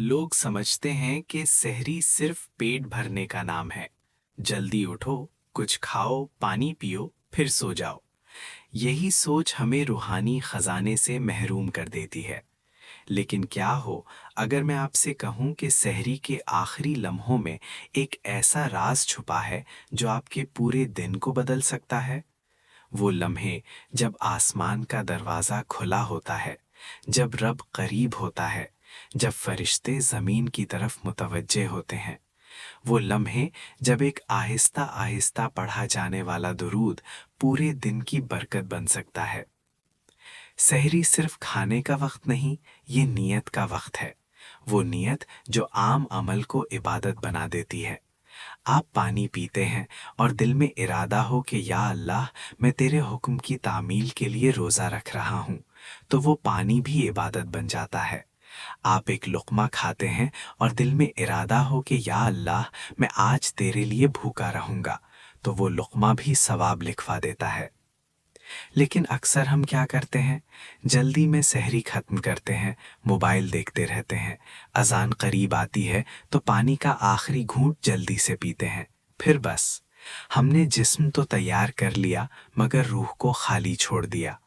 लोग समझते हैं कि सहरी सिर्फ पेट भरने का नाम है। जल्दी उठो, कुछ खाओ, पानी पियो, फिर सो जाओ। यही सोच हमें रूहानी खजाने से महरूम कर देती है। लेकिन क्या हो अगर मैं आपसे कहूं कि सहरी के आखिरी लम्हों में एक ऐसा राज छुपा है जो आपके पूरे दिन को बदल सकता है। वो लम्हे जब आसमान का दरवाज़ा खुला होता है, जब रब करीब होता है, जब फरिश्ते ज़मीन की तरफ मुतवज्जे होते हैं। वो लम्हे जब एक आहिस्ता आहिस्ता पढ़ा जाने वाला दुरूद पूरे दिन की बरकत बन सकता है। सहरी सिर्फ खाने का वक्त नहीं, ये नियत का वक्त है। वो नियत जो आम अमल को इबादत बना देती है। आप पानी पीते हैं और दिल में इरादा हो कि या अल्लाह, मैं तेरे हुक्म की तामील के लिए रोज़ा रख रहा हूँ, तो वो पानी भी इबादत बन जाता है। आप एक लुक़मा खाते हैं और दिल में इरादा हो कि या अल्लाह, मैं आज तेरे लिए भूखा रहूँगा, तो वो लुक़मा भी सवाब लिखवा देता है। लेकिन अक्सर हम क्या करते हैं, जल्दी में सहरी खत्म करते हैं, मोबाइल देखते रहते हैं। अजान करीब आती है तो पानी का आखिरी घूंट जल्दी से पीते हैं। फिर बस, हमने जिस्म तो तैयार कर लिया मगर रूह को खाली छोड़ दिया।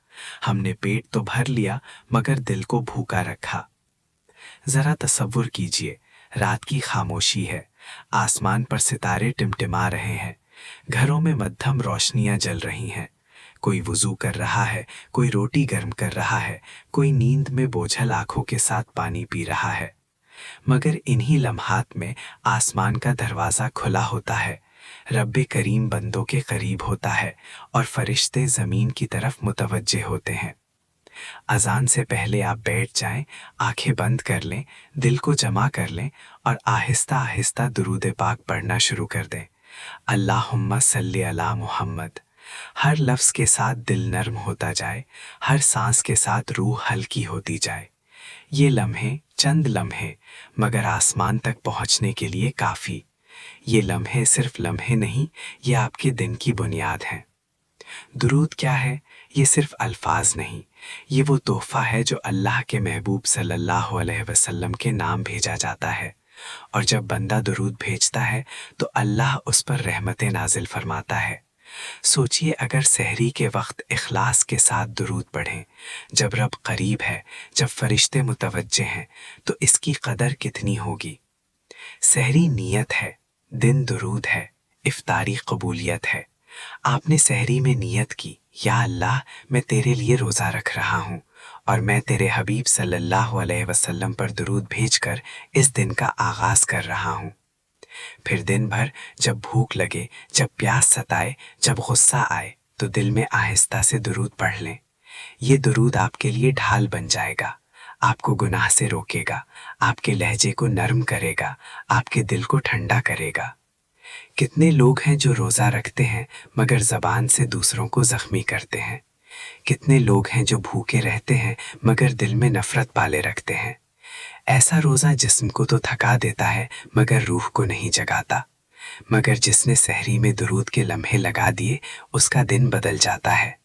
हमने पेट तो भर लिया मगर दिल को भूखा रखा। जरा तसव्वुर कीजिए, रात की खामोशी है, आसमान पर सितारे टिमटिमा रहे हैं, घरों में मध्यम रोशनियां जल रही हैं। कोई वुज़ू कर रहा है, कोई रोटी गर्म कर रहा है, कोई नींद में बोझल आंखों के साथ पानी पी रहा है। मगर इन्हीं लम्हात में आसमान का दरवाज़ा खुला होता है, रब्बे करीम बंदों के करीब होता है और फरिश्ते ज़मीन की तरफ मुतवज्जे होते हैं। अजान से पहले आप बैठ जाएं, आंखें बंद कर लें, दिल को जमा कर लें और आहिस्ता आहिस्ता दुरूद पाक पढ़ना शुरू कर दें। अल्लाहुम्मा सल्ली अला मुहम्मद। हर लफ्ज़ के साथ दिल नर्म होता जाए, हर सांस के साथ रूह हल्की होती जाए। ये लम्हे चंद लम्हे मगर आसमान तक पहुंचने के लिए काफ़ी। ये लम्हे सिर्फ लम्हे नहीं, ये आपके दिन की बुनियाद हैं। दुरूद क्या है? ये सिर्फ अल्फाज नहीं, ये वो तोहफ़ा है जो अल्लाह के महबूब सल्लल्लाहु अलैहि वसल्लम के नाम भेजा जाता है। और जब बंदा दुरूद भेजता है तो अल्लाह उस पर रहमतें नाजिल फरमाता है। सोचिए, अगर सहरी के वक्त इखलास के साथ दुरूद पढ़ें, जब रब करीब है, जब फरिश्ते मुतवज्जे हैं, तो इसकी कदर कितनी होगी। सहरी नियत है, दिन दुरूद है, इफ्तारी कबूलियत है। आपने सहरी में नियत की, या अल्लाह, मैं तेरे लिए रोज़ा रख रहा हूँ और मैं तेरे हबीब सल्लल्लाहु अलैहि वसल्लम पर दुरूद भेजकर इस दिन का आगाज़ कर रहा हूँ। फिर दिन भर जब भूख लगे, जब प्यास सताए, जब गुस्सा आए, तो दिल में आहिस्ता से दुरूद पढ़ लें। ये दुरूद आपके लिए ढाल बन जाएगा, आपको गुनाह से रोकेगा, आपके लहजे को नरम करेगा, आपके दिल को ठंडा करेगा। कितने लोग हैं जो रोज़ा रखते हैं मगर ज़बान से दूसरों को ज़ख्मी करते हैं। कितने लोग हैं जो भूखे रहते हैं मगर दिल में नफ़रत पाले रखते हैं। ऐसा रोज़ा जिस्म को तो थका देता है मगर रूह को नहीं जगाता। मगर जिसने सहरी में दुरूद के लम्हे लगा दिए, उसका दिन बदल जाता है।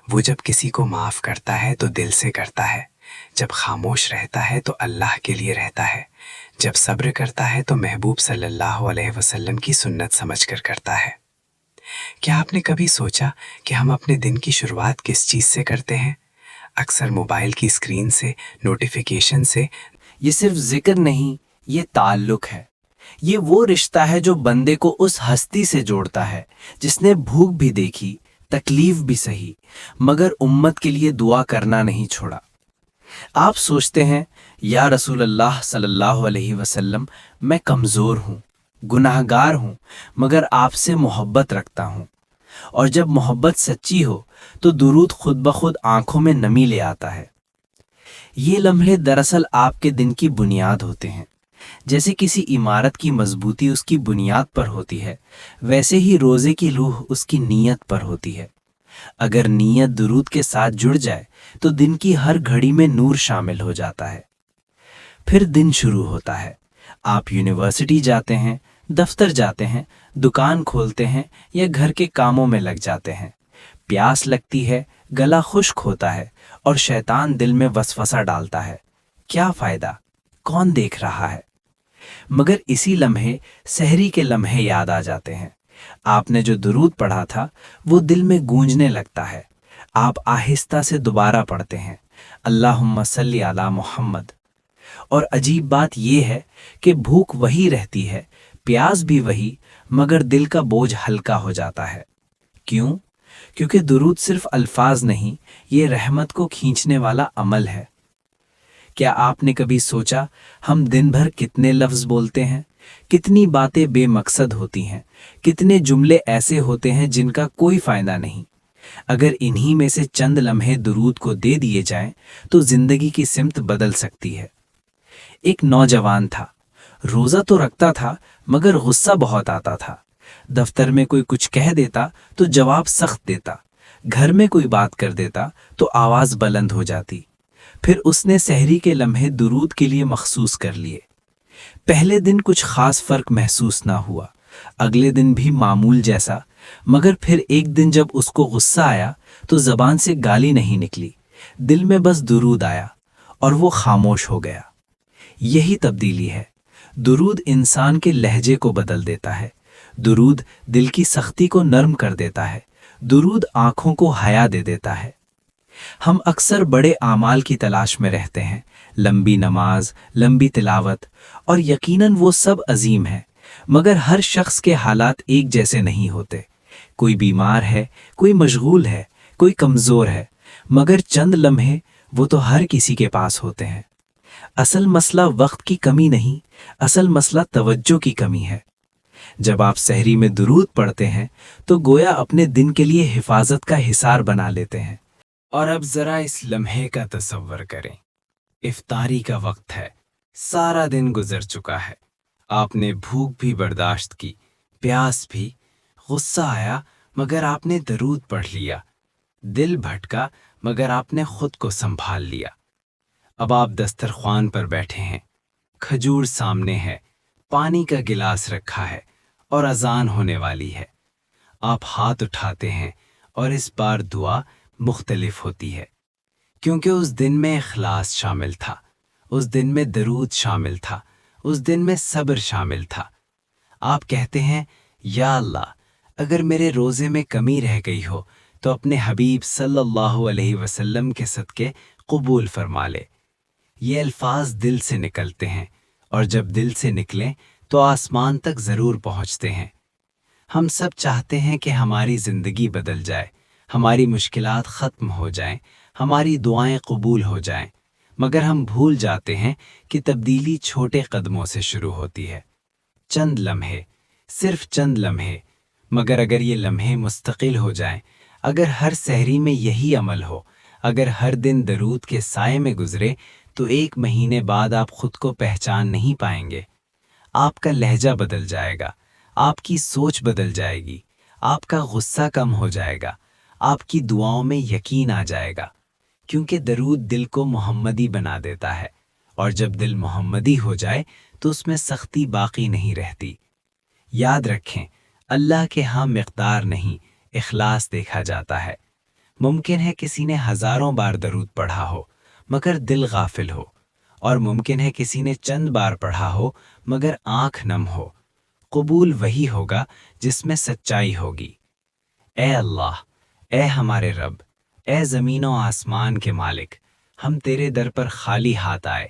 वो जब किसी को माफ़ करता है तो दिल से करता है, जब खामोश रहता है तो अल्लाह के लिए रहता है, जब सब्र करता है तो महबूब सल्लल्लाहु अलैहि वसल्लम की सुन्नत समझकर करता है। क्या आपने कभी सोचा कि हम अपने दिन की शुरुआत किस चीज़ से करते हैं? अक्सर मोबाइल की स्क्रीन से, नोटिफिकेशन से। ये सिर्फ जिक्र नहीं, ये ताल्लुक है। ये वो रिश्ता है जो बंदे को उस हस्ती से जोड़ता है जिसने भूख भी देखी, तकलीफ भी सही, मगर उम्मत के लिए दुआ करना नहीं छोड़ा। आप सोचते हैं, या रसूल अल्लाह सल्लल्लाहु अलैहि वसल्लम, मैं कमज़ोर हूँ, गुनाहगार हूँ, मगर आपसे मोहब्बत रखता हूँ। और जब मोहब्बत सच्ची हो तो दुरूद खुद ब खुद आंखों में नमी ले आता है। ये लम्हे दरअसल आपके दिन की बुनियाद होते हैं। जैसे किसी इमारत की मजबूती उसकी बुनियाद पर होती है, वैसे ही रोज़े की रूह उसकी नीयत पर होती है। अगर नीयत दुरूद के साथ जुड़ जाए तो दिन की हर घड़ी में नूर शामिल हो जाता है। फिर दिन शुरू होता है। आप यूनिवर्सिटी जाते हैं, दफ्तर जाते हैं, दुकान खोलते हैं या घर के कामों में लग जाते हैं। प्यास लगती है, गला खुश्क होता है और शैतान दिल में वसवसा डालता है। क्या फ़ायदा? کون دیکھ رہا ہے؟ مگر اسی لمحے سحری کے لمحے یاد آ جاتے ہیں۔ آپ نے جو درود پڑھا تھا وہ دل میں گونجنے لگتا ہے۔ آپ آہستہ سے دوبارہ پڑھتے ہیں، اللہم صلی علی محمد۔ اور عجیب بات یہ ہے کہ بھوک وہی رہتی ہے، پیاس بھی وہی، مگر دل کا بوجھ ہلکا ہو جاتا ہے۔ کیوں؟ کیونکہ درود صرف الفاظ نہیں، یہ رحمت کو کھینچنے والا عمل ہے۔ کیا آپ نے کبھی سوچا ہم دن بھر کتنے لفظ بولتے ہیں؟ کتنی باتیں بے مقصد ہوتی ہیں، کتنے جملے ایسے ہوتے ہیں جن کا کوئی فائدہ نہیں۔ اگر انہی میں سے چند لمحے درود کو دے دیے جائیں تو زندگی کی سمت بدل سکتی ہے۔ ایک نوجوان تھا، روزہ تو رکھتا تھا مگر غصہ بہت آتا تھا۔ دفتر میں کوئی کچھ کہہ دیتا تو جواب سخت دیتا، گھر میں کوئی بات کر دیتا تو آواز بلند ہو جاتی۔ پھر اس نے سحری کے لمحے درود کے لیے مخصوص کر لیے۔ پہلے دن کچھ خاص فرق محسوس نہ ہوا، اگلے دن بھی معمول جیسا، مگر پھر ایک دن جب اس کو غصہ آیا تو زبان سے گالی نہیں نکلی، دل میں بس درود آیا اور وہ خاموش ہو گیا۔ یہی تبدیلی ہے۔ درود انسان کے لہجے کو بدل دیتا ہے، درود دل کی سختی کو نرم کر دیتا ہے، درود آنکھوں کو حیا دے دیتا ہے۔ ہم اکثر بڑے اعمال کی تلاش میں رہتے ہیں، لمبی نماز، لمبی تلاوت، اور یقیناً وہ سب عظیم ہے، مگر ہر شخص کے حالات ایک جیسے نہیں ہوتے۔ کوئی بیمار ہے، کوئی مشغول ہے، کوئی کمزور ہے، مگر چند لمحے وہ تو ہر کسی کے پاس ہوتے ہیں۔ اصل مسئلہ وقت کی کمی نہیں، اصل مسئلہ توجہ کی کمی ہے۔ جب آپ سحری میں درود پڑھتے ہیں تو گویا اپنے دن کے لیے حفاظت کا حصار بنا لیتے ہیں۔ اور اب ذرا اس لمحے کا تصور کریں، افطاری کا وقت ہے، سارا دن گزر چکا ہے، آپ نے بھوک بھی برداشت کی، پیاس بھی، غصہ آیا مگر آپ نے درود پڑھ لیا، دل بھٹکا مگر آپ نے خود کو سنبھال لیا۔ اب آپ دسترخوان پر بیٹھے ہیں، کھجور سامنے ہے، پانی کا گلاس رکھا ہے اور اذان ہونے والی ہے۔ آپ ہاتھ اٹھاتے ہیں اور اس بار دعا مختلف ہوتی ہے، کیونکہ اس دن میں اخلاص شامل تھا، اس دن میں درود شامل تھا، اس دن میں صبر شامل تھا۔ آپ کہتے ہیں، یا اللہ، اگر میرے روزے میں کمی رہ گئی ہو تو اپنے حبیب صلی اللہ علیہ وسلم کے صدقے قبول فرما لے۔ یہ الفاظ دل سے نکلتے ہیں، اور جب دل سے نکلیں تو آسمان تک ضرور پہنچتے ہیں۔ ہم سب چاہتے ہیں کہ ہماری زندگی بدل جائے، ہماری مشکلات ختم ہو جائیں، ہماری دعائیں قبول ہو جائیں، مگر ہم بھول جاتے ہیں کہ تبدیلی چھوٹے قدموں سے شروع ہوتی ہے۔ چند لمحے، صرف چند لمحے، مگر اگر یہ لمحے مستقل ہو جائیں، اگر ہر سحری میں یہی عمل ہو، اگر ہر دن درود کے سائے میں گزرے، تو ایک مہینے بعد آپ خود کو پہچان نہیں پائیں گے۔ آپ کا لہجہ بدل جائے گا، آپ کی سوچ بدل جائے گی، آپ کا غصہ کم ہو جائے گا، آپ کی دعاؤں میں یقین آ جائے گا، کیونکہ درود دل کو محمدی بنا دیتا ہے، اور جب دل محمدی ہو جائے تو اس میں سختی باقی نہیں رہتی۔ یاد رکھیں، اللہ کے ہاں مقدار نہیں، اخلاص دیکھا جاتا ہے۔ ممکن ہے کسی نے ہزاروں بار درود پڑھا ہو مگر دل غافل ہو، اور ممکن ہے کسی نے چند بار پڑھا ہو مگر آنکھ نم ہو۔ قبول وہی ہوگا جس میں سچائی ہوگی۔ اے اللہ، اے ہمارے رب، اے زمین و آسمان کے مالک، ہم تیرے در پر خالی ہاتھ آئے،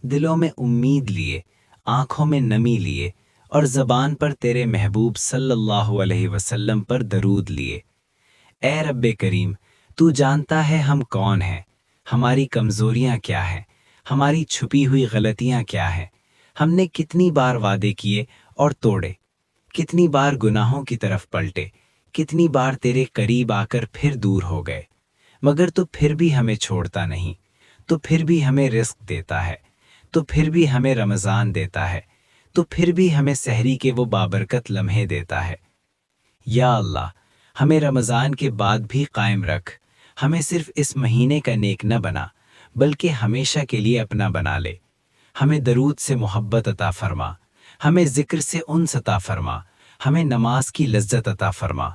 دلوں میں امید لیے، آنکھوں میں نمی لیے، اور زبان پر تیرے محبوب صلی اللہ علیہ وسلم پر درود لیے۔ اے رب کریم، تو جانتا ہے ہم کون ہیں، ہماری کمزوریاں کیا ہیں، ہماری چھپی ہوئی غلطیاں کیا ہیں، ہم نے کتنی بار وعدے کیے اور توڑے، کتنی بار گناہوں کی طرف پلٹے، کتنی بار تیرے قریب آ کر پھر دور ہو گئے، مگر تو پھر بھی ہمیں چھوڑتا نہیں، تو پھر بھی ہمیں رزق دیتا ہے، تو پھر بھی ہمیں رمضان دیتا ہے، تو پھر بھی ہمیں سحری کے وہ بابرکت لمحے دیتا ہے۔ یا اللہ، ہمیں رمضان کے بعد بھی قائم رکھ، ہمیں صرف اس مہینے کا نیک نہ بنا بلکہ ہمیشہ کے لیے اپنا بنا لے۔ ہمیں درود سے محبت عطا فرما، ہمیں ذکر سے انس عطا فرما، ہمیں نماز کی لذت عطا فرما۔